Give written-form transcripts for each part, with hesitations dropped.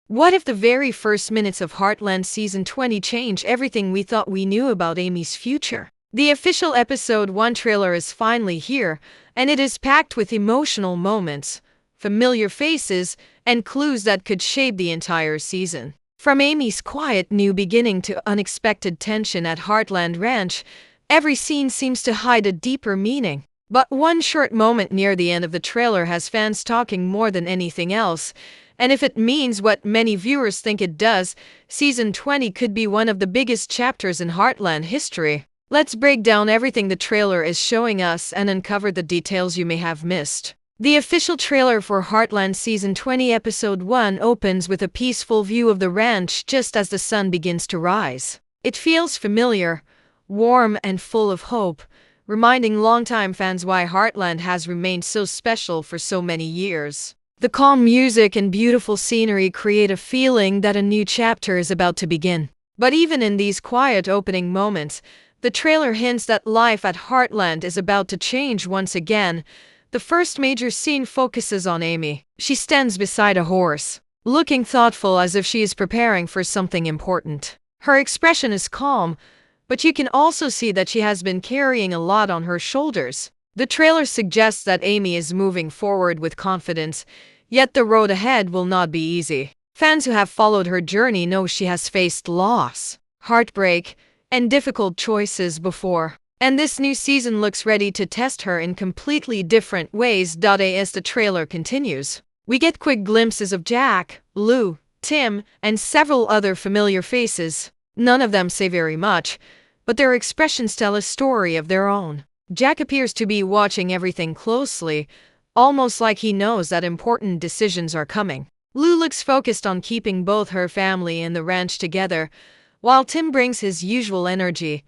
What if the very first minutes of Heartland Season 20 change everything we thought we knew about Amy's future? The official Episode 1 trailer is finally here, and it is packed with emotional moments, familiar faces, and clues that could shape the entire season. From Amy's quiet new beginning to unexpected tension at Heartland Ranch, every scene seems to hide a deeper meaning. But one short moment near the end of the trailer has fans talking more than anything else, and if it means what many viewers think it does, Season 20 could be one of the biggest chapters in Heartland history. Let's break down everything the trailer is showing us and uncover the details you may have missed. The official trailer for Heartland Season 20 Episode 1 opens with a peaceful view of the ranch just as the sun begins to rise. It feels familiar, warm, and full of hope, reminding longtime fans why Heartland has remained so special for so many years. The calm music and beautiful scenery create a feeling that a new chapter is about to begin. But even in these quiet opening moments, the trailer hints that life at Heartland is about to change once again. The first major scene focuses on Amy. She stands beside a horse, looking thoughtful as if she is preparing for something important. Her expression is calm, but you can also see that she has been carrying a lot on her shoulders. The trailer suggests that Amy is moving forward with confidence, yet the road ahead will not be easy. Fans who have followed her journey know she has faced loss, heartbreak, and difficult choices before. And this new season looks ready to test her in completely different ways. As the trailer continues, we get quick glimpses of Jack, Lou, Tim, and several other familiar faces. None of them say very much, but their expressions tell a story of their own. Jack appears to be watching everything closely, almost like he knows that important decisions are coming. Lou looks focused on keeping both her family and the ranch together, while Tim brings his usual energy,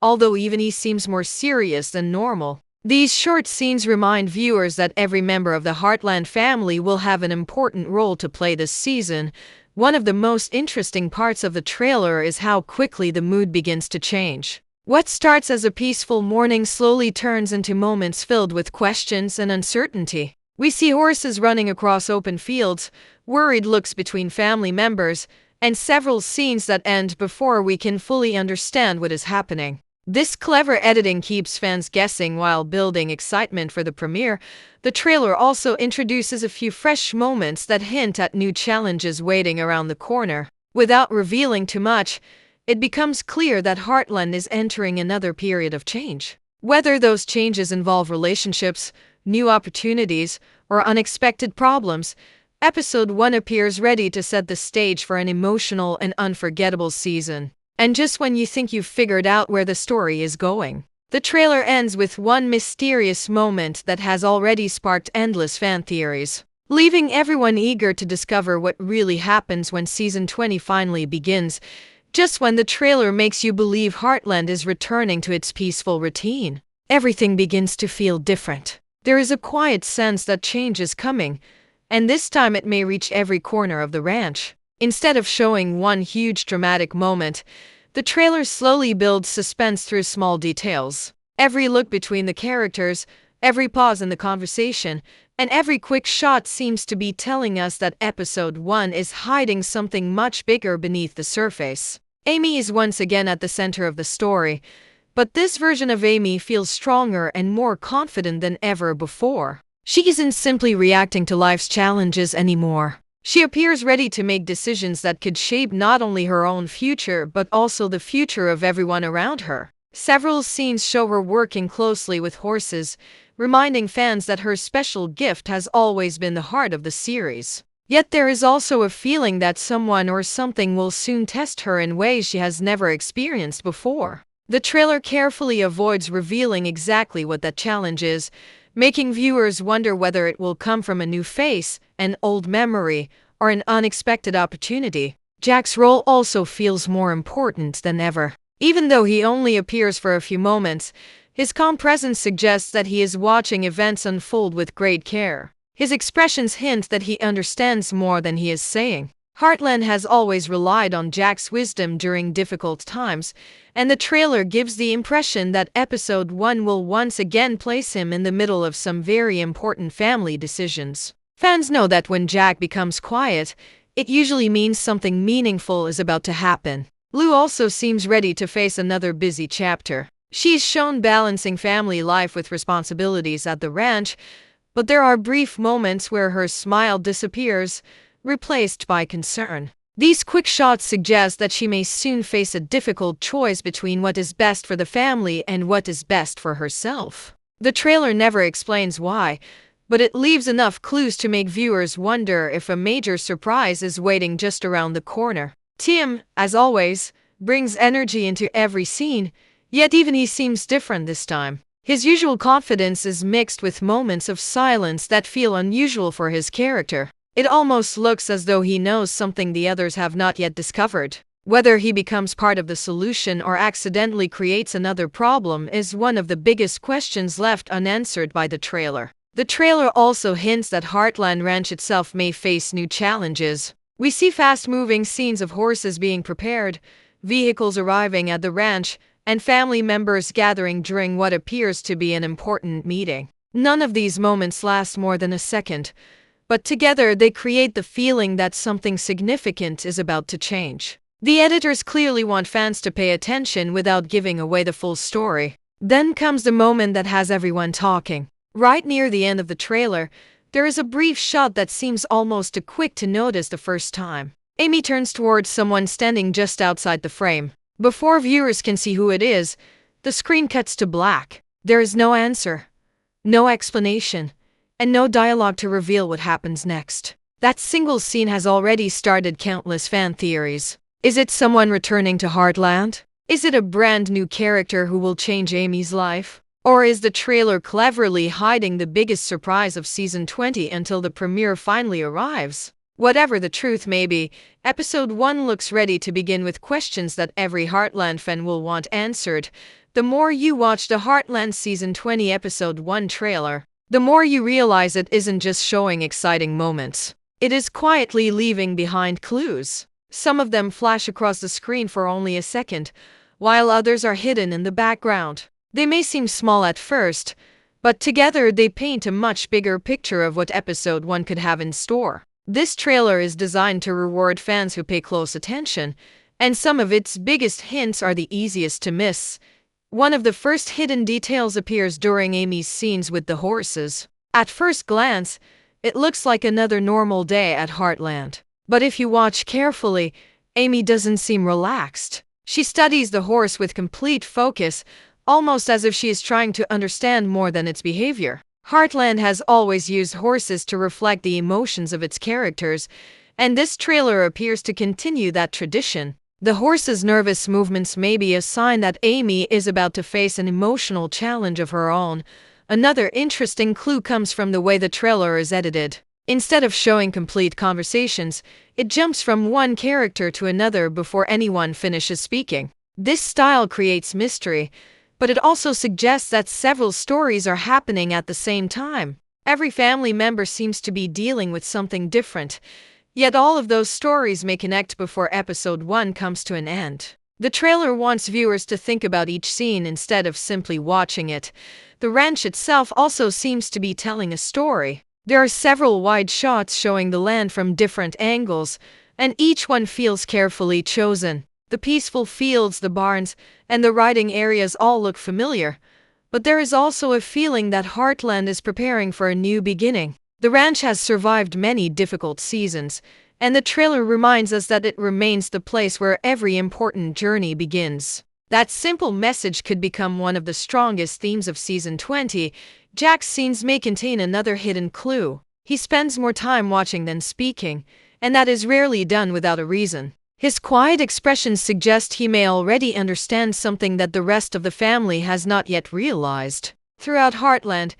although even he seems more serious than normal. These short scenes remind viewers that every member of the Heartland family will have an important role to play this season. One of the most interesting parts of the trailer is how quickly the mood begins to change. What starts as a peaceful morning slowly turns into moments filled with questions and uncertainty. We see horses running across open fields, worried looks between family members, and several scenes that end before we can fully understand what is happening. This clever editing keeps fans guessing while building excitement for the premiere. The trailer also introduces a few fresh moments that hint at new challenges waiting around the corner. Without revealing too much, it becomes clear that Heartland is entering another period of change. Whether those changes involve relationships, new opportunities, or unexpected problems, Episode 1 appears ready to set the stage for an emotional and unforgettable season. And just when you think you've figured out where the story is going, the trailer ends with one mysterious moment that has already sparked endless fan theories, leaving everyone eager to discover what really happens when Season 20 finally begins. Just when the trailer makes you believe Heartland is returning to its peaceful routine, everything begins to feel different. There is a quiet sense that change is coming, and this time it may reach every corner of the ranch. Instead of showing one huge dramatic moment, the trailer slowly builds suspense through small details. Every look between the characters, every pause in the conversation, and every quick shot seems to be telling us that Episode 1 is hiding something much bigger beneath the surface. Amy is once again at the center of the story, but this version of Amy feels stronger and more confident than ever before. She isn't simply reacting to life's challenges anymore. She appears ready to make decisions that could shape not only her own future but also the future of everyone around her. Several scenes show her working closely with horses, reminding fans that her special gift has always been the heart of the series. Yet there is also a feeling that someone or something will soon test her in ways she has never experienced before. The trailer carefully avoids revealing exactly what that challenge is, making viewers wonder whether it will come from a new face, an old memory, or an unexpected opportunity. Jack's role also feels more important than ever. Even though he only appears for a few moments, his calm presence suggests that he is watching events unfold with great care. His expressions hint that he understands more than he is saying. Heartland has always relied on Jack's wisdom during difficult times, and the trailer gives the impression that Episode 1 will once again place him in the middle of some very important family decisions. Fans know that when Jack becomes quiet, it usually means something meaningful is about to happen. Lu also seems ready to face another busy chapter. She's shown balancing family life with responsibilities at the ranch, but there are brief moments where her smile disappears, replaced by concern. These quick shots suggest that she may soon face a difficult choice between what is best for the family and what is best for herself. The trailer never explains why, but it leaves enough clues to make viewers wonder if a major surprise is waiting just around the corner. Tim, as always, brings energy into every scene, yet even he seems different this time. His usual confidence is mixed with moments of silence that feel unusual for his character. It almost looks as though he knows something the others have not yet discovered. Whether he becomes part of the solution or accidentally creates another problem is one of the biggest questions left unanswered by the trailer. The trailer also hints that Heartland Ranch itself may face new challenges. We see fast-moving scenes of horses being prepared, vehicles arriving at the ranch, and family members gathering during what appears to be an important meeting. None of these moments last more than a second, but together they create the feeling that something significant is about to change. The editors clearly want fans to pay attention without giving away the full story. Then comes the moment that has everyone talking. Right near the end of the trailer, there is a brief shot that seems almost too quick to notice the first time. Amy turns towards someone standing just outside the frame. Before viewers can see who it is, the screen cuts to black. There is no answer, no explanation, and no dialogue to reveal what happens next. That single scene has already started countless fan theories. Is it someone returning to Heartland? Is it a brand new character who will change Amy's life? Or is the trailer cleverly hiding the biggest surprise of season 20 until the premiere finally arrives? Whatever the truth may be, episode 1 looks ready to begin with questions that every Heartland fan will want answered. The more you watch the Heartland season 20 episode 1 trailer, the more you realize it isn't just showing exciting moments. It is quietly leaving behind clues. Some of them flash across the screen for only a second, while others are hidden in the background. They may seem small at first, but together they paint a much bigger picture of what episode 1 could have in store. This trailer is designed to reward fans who pay close attention, and some of its biggest hints are the easiest to miss. One of the first hidden details appears during Amy's scenes with the horses. At first glance, it looks like another normal day at Heartland. But if you watch carefully, Amy doesn't seem relaxed. She studies the horse with complete focus, almost as if she is trying to understand more than its behavior. Heartland has always used horses to reflect the emotions of its characters, and this trailer appears to continue that tradition. The horse's nervous movements may be a sign that Amy is about to face an emotional challenge of her own. Another interesting clue comes from the way the trailer is edited. Instead of showing complete conversations, it jumps from one character to another before anyone finishes speaking. This style creates mystery, but it also suggests that several stories are happening at the same time. Every family member seems to be dealing with something different, yet all of those stories may connect before episode 1 comes to an end. The trailer wants viewers to think about each scene instead of simply watching it. The ranch itself also seems to be telling a story. There are several wide shots showing the land from different angles, and each one feels carefully chosen. The peaceful fields, the barns, and the riding areas all look familiar, but there is also a feeling that Heartland is preparing for a new beginning. The ranch has survived many difficult seasons, and the trailer reminds us that it remains the place where every important journey begins. That simple message could become one of the strongest themes of season 20. Jack's scenes may contain another hidden clue. He spends more time watching than speaking, and that is rarely done without a reason. His quiet expressions suggest he may already understand something that the rest of the family has not yet realized. Throughout Heartland,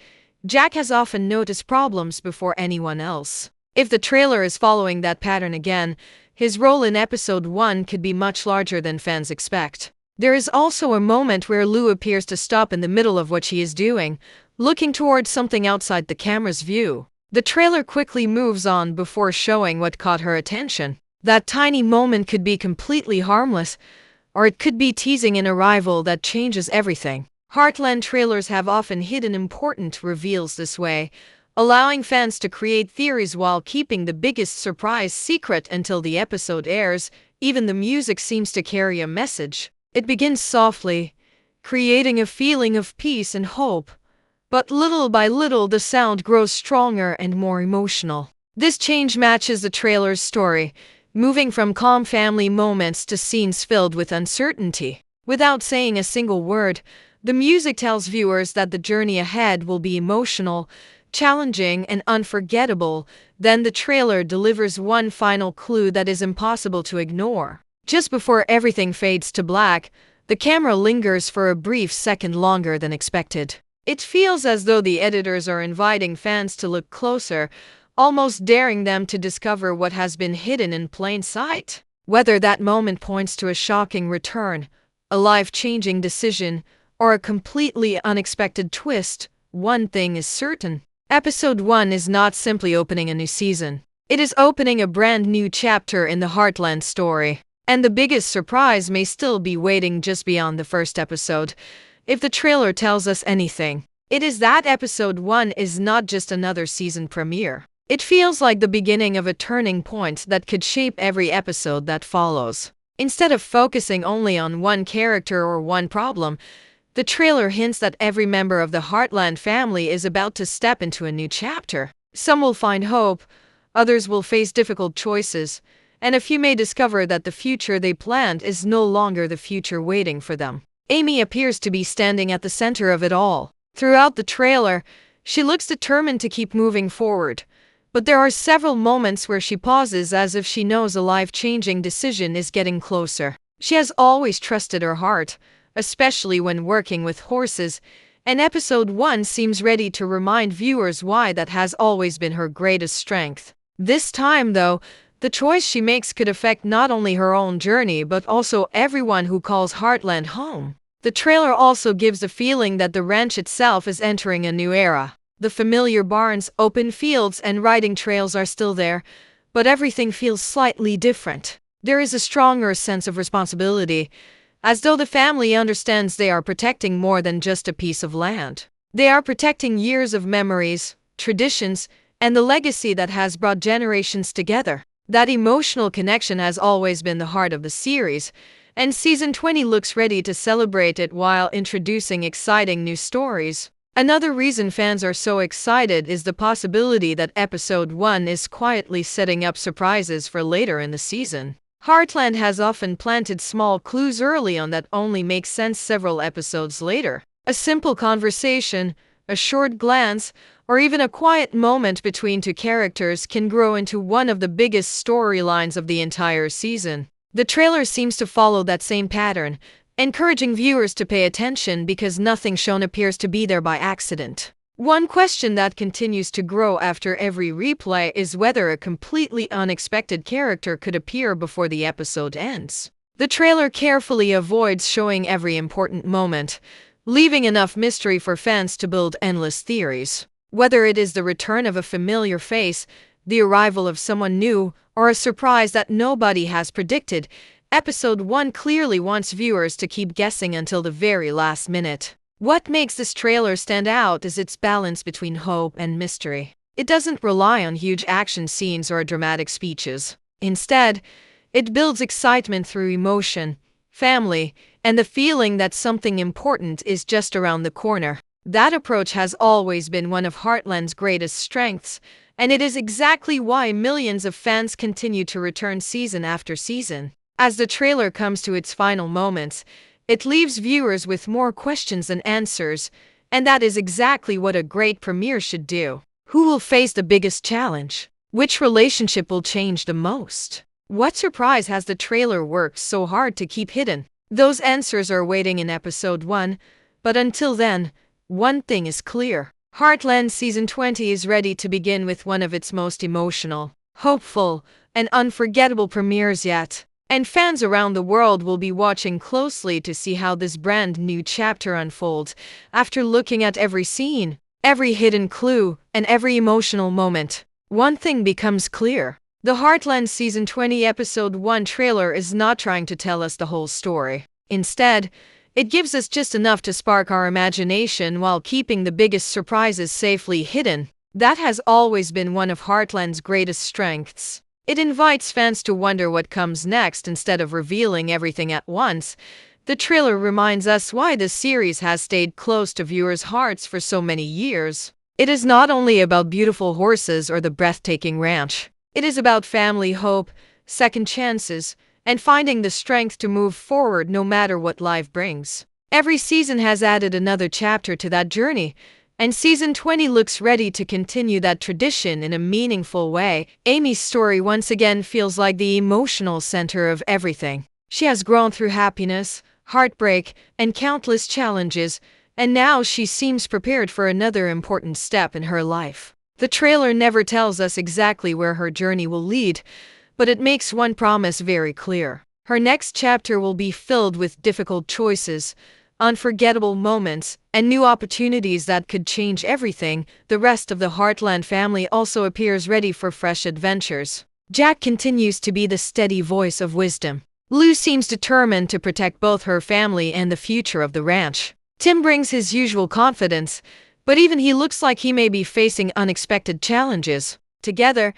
Jack has often noticed problems before anyone else. If the trailer is following that pattern again, his role in episode 1 could be much larger than fans expect. There is also a moment where Lou appears to stop in the middle of what she is doing, looking towards something outside the camera's view. The trailer quickly moves on before showing what caught her attention. That tiny moment could be completely harmless, or it could be teasing an arrival that changes everything. Heartland trailers have often hidden important reveals this way, allowing fans to create theories while keeping the biggest surprise secret until the episode airs. Even the music seems to carry a message. It begins softly, creating a feeling of peace and hope. But little by little, the sound grows stronger and more emotional. This change matches the trailer's story, moving from calm family moments to scenes filled with uncertainty. Without saying a single word, the music tells viewers that the journey ahead will be emotional, challenging, and unforgettable. Then the trailer delivers one final clue that is impossible to ignore. Just before everything fades to black, the camera lingers for a brief second longer than expected. It feels as though the editors are inviting fans to look closer, almost daring them to discover what has been hidden in plain sight. Whether that moment points to a shocking return, a life-changing decision, or a completely unexpected twist, one thing is certain. Episode 1 is not simply opening a new season. It is opening a brand new chapter in the Heartland story. And the biggest surprise may still be waiting just beyond the first episode. If the trailer tells us anything, it is that episode 1 is not just another season premiere. It feels like the beginning of a turning point that could shape every episode that follows. Instead of focusing only on one character or one problem, the trailer hints that every member of the Heartland family is about to step into a new chapter. Some will find hope, others will face difficult choices, and a few may discover that the future they planned is no longer the future waiting for them. Amy appears to be standing at the center of it all. Throughout the trailer, she looks determined to keep moving forward. But there are several moments where she pauses as if she knows a life-changing decision is getting closer. She has always trusted her heart, especially when working with horses, and episode 1 seems ready to remind viewers why that has always been her greatest strength. This time, though, the choice she makes could affect not only her own journey but also everyone who calls Heartland home. The trailer also gives a feeling that the ranch itself is entering a new era. The familiar barns, open fields, and riding trails are still there, but everything feels slightly different. There is a stronger sense of responsibility, as though the family understands they are protecting more than just a piece of land. They are protecting years of memories, traditions, and the legacy that has brought generations together. That emotional connection has always been the heart of the series, and Season 20 looks ready to celebrate it while introducing exciting new stories. Another reason fans are so excited is the possibility that Episode 1 is quietly setting up surprises for later in the season. Heartland has often planted small clues early on that only make sense several episodes later. A simple conversation, a short glance, or even a quiet moment between two characters can grow into one of the biggest storylines of the entire season. The trailer seems to follow that same pattern, encouraging viewers to pay attention because nothing shown appears to be there by accident. One question that continues to grow after every replay is whether a completely unexpected character could appear before the episode ends. The trailer carefully avoids showing every important moment, leaving enough mystery for fans to build endless theories. Whether it is the return of a familiar face, the arrival of someone new, or a surprise that nobody has predicted, Episode 1 clearly wants viewers to keep guessing until the very last minute. What makes this trailer stand out is its balance between hope and mystery. It doesn't rely on huge action scenes or dramatic speeches. Instead, it builds excitement through emotion, family, and the feeling that something important is just around the corner. That approach has always been one of Heartland's greatest strengths, and it is exactly why millions of fans continue to return season after season. As the trailer comes to its final moments, it leaves viewers with more questions than answers, and that is exactly what a great premiere should do. Who will face the biggest challenge? Which relationship will change the most? What surprise has the trailer worked so hard to keep hidden? Those answers are waiting in Episode 1, but until then, one thing is clear. Heartland Season 20 is ready to begin with one of its most emotional, hopeful, and unforgettable premieres yet. And fans around the world will be watching closely to see how this brand new chapter unfolds. After looking at every scene, every hidden clue, and every emotional moment, one thing becomes clear. The Heartland Season 20 Episode 1 trailer is not trying to tell us the whole story. Instead, it gives us just enough to spark our imagination while keeping the biggest surprises safely hidden. That has always been one of Heartland's greatest strengths. It invites fans to wonder what comes next instead of revealing everything at once. The trailer reminds us why this series has stayed close to viewers' hearts for so many years. It is not only about beautiful horses or the breathtaking ranch. It is about family, hope, second chances, and finding the strength to move forward no matter what life brings. Every season has added another chapter to that journey, and season 20 looks ready to continue that tradition in a meaningful way. Amy's story once again feels like the emotional center of everything. She has grown through happiness, heartbreak, and countless challenges, and now she seems prepared for another important step in her life. The trailer never tells us exactly where her journey will lead, but it makes one promise very clear. Her next chapter will be filled with difficult choices, unforgettable moments, and new opportunities that could change everything. The rest of the Heartland family also appears ready for fresh adventures. Jack continues to be the steady voice of wisdom. Lou seems determined to protect both her family and the future of the ranch. Tim brings his usual confidence, but even he looks like he may be facing unexpected challenges. Together,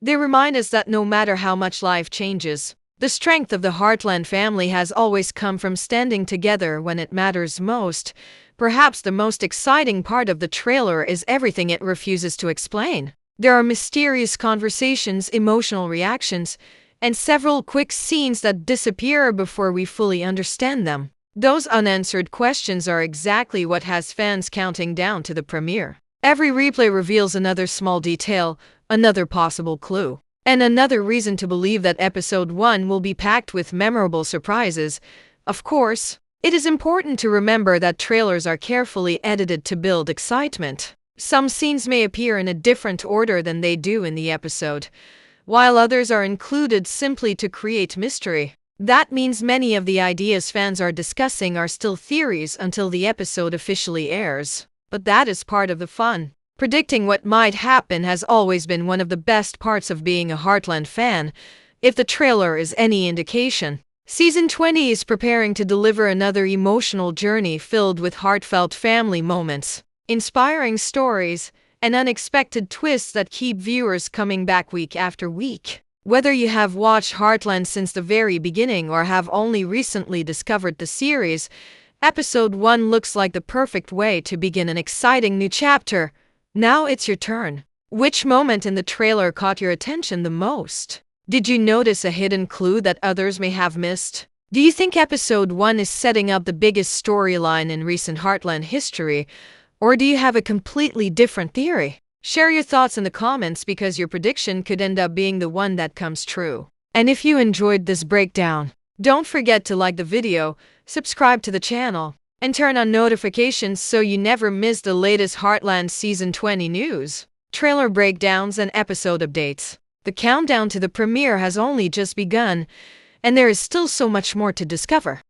they remind us that no matter how much life changes, the strength of the Heartland family has always come from standing together when it matters most. Perhaps the most exciting part of the trailer is everything it refuses to explain. There are mysterious conversations, emotional reactions, and several quick scenes that disappear before we fully understand them. Those unanswered questions are exactly what has fans counting down to the premiere. Every replay reveals another small detail, another possible clue, and another reason to believe that episode 1 will be packed with memorable surprises. Of course, it is important to remember that trailers are carefully edited to build excitement. Some scenes may appear in a different order than they do in the episode, while others are included simply to create mystery. That means many of the ideas fans are discussing are still theories until the episode officially airs. But that is part of the fun. Predicting what might happen has always been one of the best parts of being a Heartland fan. If the trailer is any indication, season 20 is preparing to deliver another emotional journey filled with heartfelt family moments, inspiring stories, and unexpected twists that keep viewers coming back week after week. Whether you have watched Heartland since the very beginning or have only recently discovered the series, episode 1 looks like the perfect way to begin an exciting new chapter. Now it's your turn. Which moment in the trailer caught your attention the most? Did you notice a hidden clue that others may have missed? Do you think episode 1 is setting up the biggest storyline in recent Heartland history, or do you have a completely different theory? Share your thoughts in the comments because your prediction could end up being the one that comes true. And if you enjoyed this breakdown, don't forget to like the video, subscribe to the channel, and turn on notifications so you never miss the latest Heartland Season 20 news, trailer breakdowns, and episode updates. The countdown to the premiere has only just begun, and there is still so much more to discover.